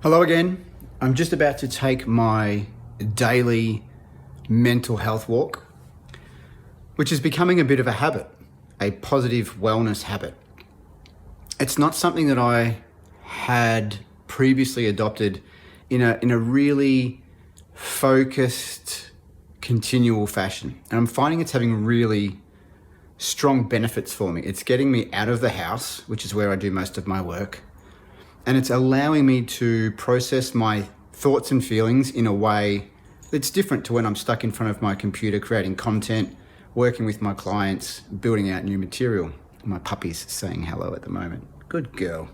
Hello again. I'm just about to take my daily mental health walk, which is becoming a bit of a habit, a positive wellness habit. It's not something that I had previously adopted in a really focused, continual fashion. And I'm finding it's having really strong benefits for me. It's getting me out of the house, which is where I do most of my work. And it's allowing me to process my thoughts and feelings in a way that's different to when I'm stuck in front of my computer creating content, working with my clients, building out new material. My puppy's saying hello at the moment. Good girl.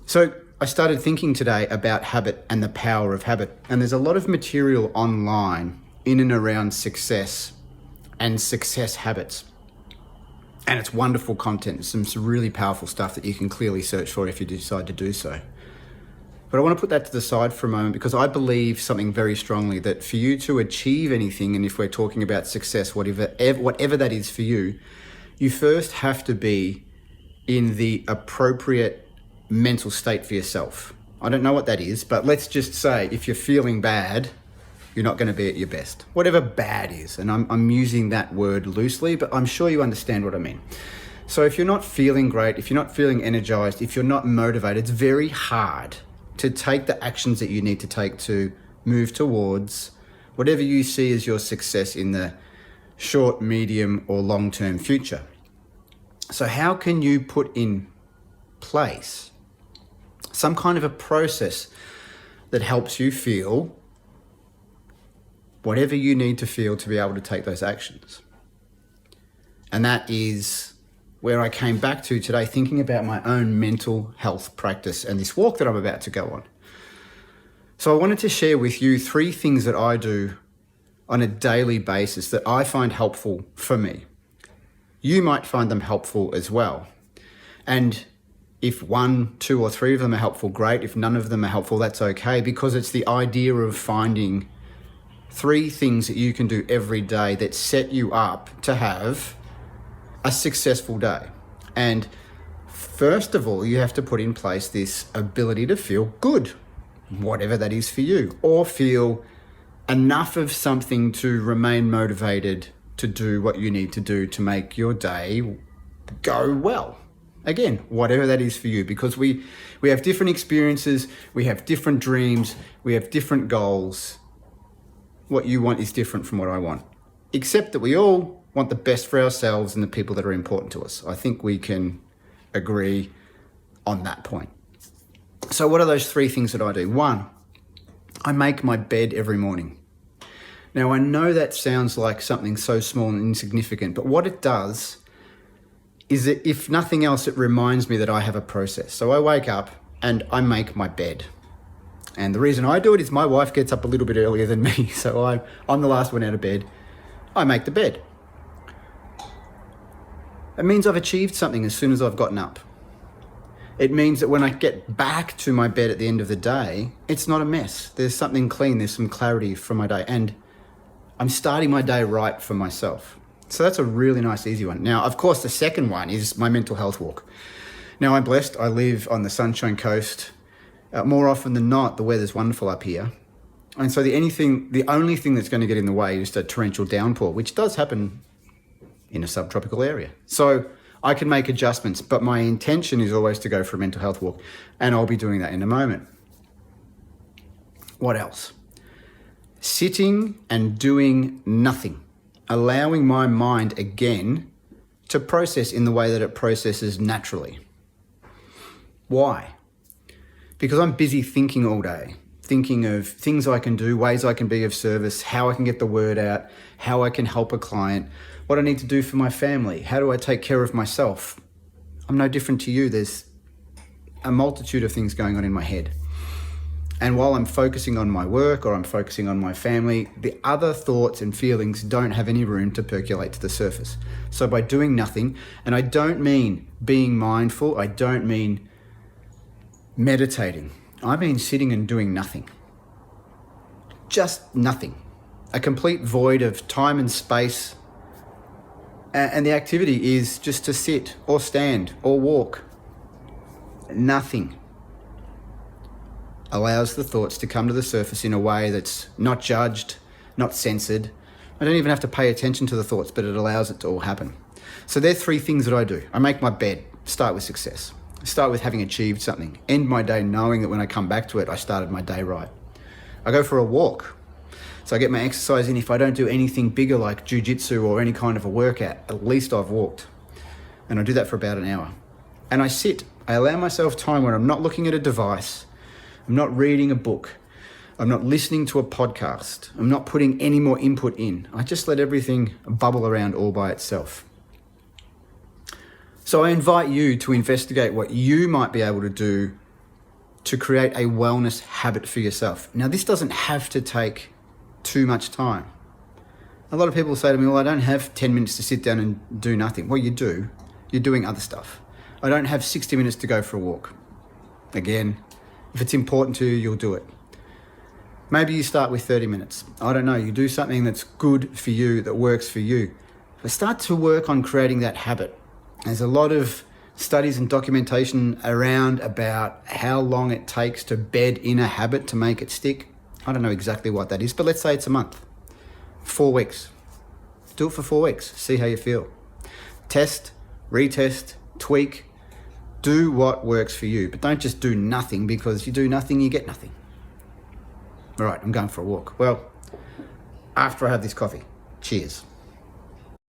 So I started thinking today about habit and the power of habit. And there's a lot of material online in and around success and success habits. And it's wonderful content, some really powerful stuff that you can clearly search for if you decide to do so. But I want to put that to the side for a moment because I believe something very strongly that for you to achieve anything, and if we're talking about success, whatever that is for you, you first have to be in the appropriate mental state for yourself. I don't know what that is, but let's just say if you're feeling bad, you're not going to be at your best. Whatever bad is, and I'm using that word loosely, but I'm sure you understand what I mean. So if you're not feeling great, if you're not feeling energized, if you're not motivated, it's very hard to take the actions that you need to take to move towards whatever you see as your success in the short, medium, or long-term future. So how can you put in place some kind of a process that helps you feel whatever you need to feel to be able to take those actions? And that is where I came back to today, thinking about my own mental health practice and this walk that I'm about to go on. So I wanted to share with you 3 things that I do on a daily basis that I find helpful for me. You might find them helpful as well. And if 1, 2, or 3 of them are helpful, great. If none of them are helpful, that's okay, because it's the idea of finding 3 things that you can do every day that set you up to have a successful day. And first of all, you have to put in place this ability to feel good, whatever that is for you, or feel enough of something to remain motivated to do what you need to do to make your day go well. Again, whatever that is for you, because we have different experiences, we have different dreams, we have different goals. What you want is different from what I want, except that we all want the best for ourselves and the people that are important to us. I think we can agree on that point. So what are those 3 things that I do? 1, I make my bed every morning. Now, I know that sounds like something so small and insignificant, but what it does is that if nothing else, it reminds me that I have a process. So I wake up and I make my bed. And the reason I do it is my wife gets up a little bit earlier than me, so I'm the last one out of bed. I make the bed. It means I've achieved something as soon as I've gotten up. It means that when I get back to my bed at the end of the day, it's not a mess. There's something clean, there's some clarity from my day, and I'm starting my day right for myself. So that's a really nice, easy one. Now, of course, the second one is my mental health walk. Now, I'm blessed. I live on the Sunshine Coast. More often than not, the weather's wonderful up here. And so the only thing that's going to get in the way is a torrential downpour, which does happen in a subtropical area. So I can make adjustments, but my intention is always to go for a mental health walk, and I'll be doing that in a moment. What else? Sitting and doing nothing, allowing my mind again to process in the way that it processes naturally. Why? Because I'm busy thinking all day, thinking of things I can do, ways I can be of service, how I can get the word out, how I can help a client, what I need to do for my family, how do I take care of myself. I'm no different to you. There's a multitude of things going on in my head. And while I'm focusing on my work or I'm focusing on my family, the other thoughts and feelings don't have any room to percolate to the surface. So by doing nothing, and I don't mean being mindful, I don't mean meditating, I mean sitting and doing nothing. Just nothing. A complete void of time and space. And the activity is just to sit or stand or walk. Nothing. allows the thoughts to come to the surface in a way that's not judged, not censored. I don't even have to pay attention to the thoughts, but it allows it to all happen. So there are 3 things that I do. I make my bed, start with success. Start with having achieved something. End my day knowing that when I come back to it, I started my day right. I go for a walk. So I get my exercise in. If I don't do anything bigger like jiu-jitsu or any kind of a workout, at least I've walked. And I do that for about an hour. And I sit. I allow myself time when I'm not looking at a device. I'm not reading a book. I'm not listening to a podcast. I'm not putting any more input in. I just let everything bubble around all by itself. So I invite you to investigate what you might be able to do to create a wellness habit for yourself. Now, this doesn't have to take too much time. A lot of people say to me, well, I don't have 10 minutes to sit down and do nothing. Well, you do. You're doing other stuff. I don't have 60 minutes to go for a walk. Again, if it's important to you, you'll do it. Maybe you start with 30 minutes. I don't know. You do something that's good for you, that works for you. But start to work on creating that habit. There's a lot of studies and documentation around about how long it takes to bed in a habit to make it stick. I don't know exactly what that is, but let's say it's a month, 4 weeks. Do it for 4 weeks. See how you feel. Test, retest, tweak. Do what works for you, but don't just do nothing, because you do nothing, you get nothing. All right, I'm going for a walk. Well, after I have this coffee. Cheers.